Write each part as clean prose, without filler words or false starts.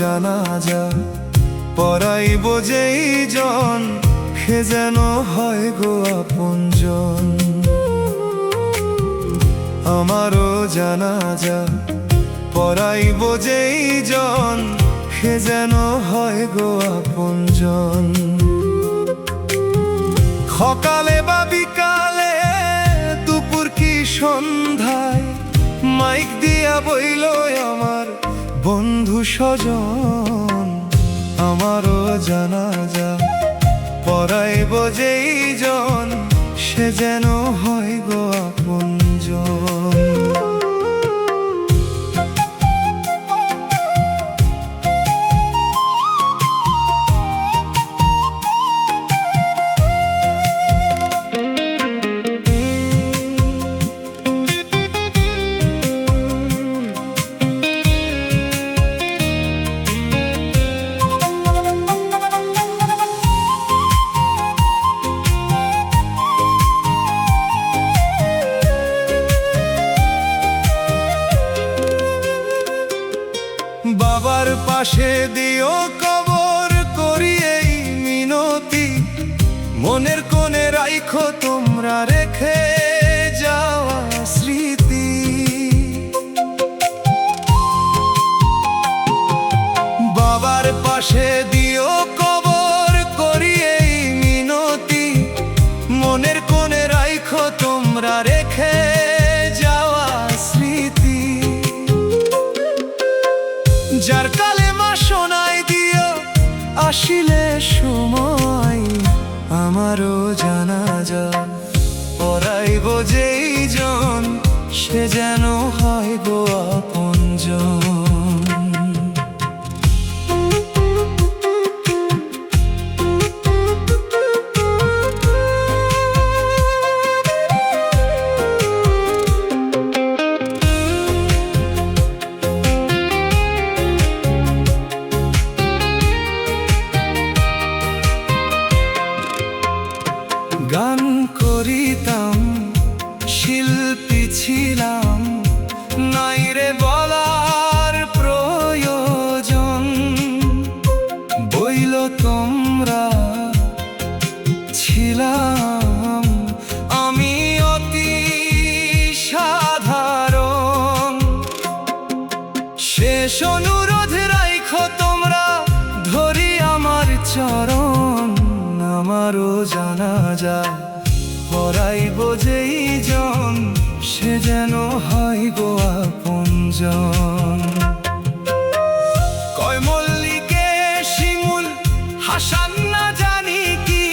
জানাজা পড়াইব যেই জন, সে যেন হয় গো আপনজন। আমারও জানাজা পড়াইব যেই জন, সে যেন হয় গো আপনজন। সকালে বা বিকালে, দুপুর কি সন্ধ্যায়, মাইক দিয়া বইল আমার বন্ধু স্বজন। আমারও জানাজা পড়াইব যেই জন, সে যেন হয় গো আপনজন। বাবার পাশে দিও কবর করি এই মিনতি, মনের কোণে রাইখো তোমরা রেখে যাওয়া স্মৃতি। বাবার পাশে দিও কবর করি এই মিনতি, মনের কোণে রাইখো তোমরা রেখে যাওয়া স্মৃতি। যার কালেমা শোনাই দিও আসিলে সময়, আমারও জানাজা পড়াইব যেই জন, সে যেন হয় গো আপনজন। গান করিতাম, শিল্পী ছিলাম, নাই রে বলার প্রয়োজন। বইল তোমরা ছিলাম আমি অতি সাধারণ। শেষ অনুরোধ রাইখো তোমরা ধরি আমার চরণ। আমারও জানাজা পড়াইব যেই জন, সে যেন হয় গো আপনজন। কয় মল্লিকে শিমুল হাসান না জানি কি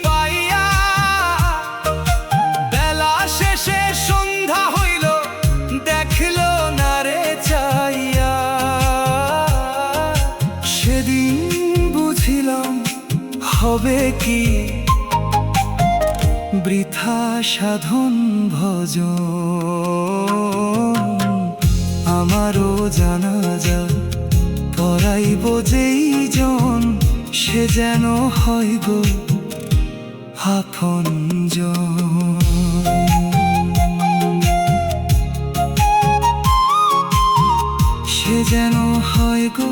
পাইয়া, বেলা শেষে সন্ধ্যা হইল দেখল না রে চাইয়া। সেদিন বুঝিলাম হবে কি বৃথা সাধন ভজন। আমারও জানাজা পড়াইব যেই জন, সে যেন হয় গো আপনজন। সে যেন হয় গো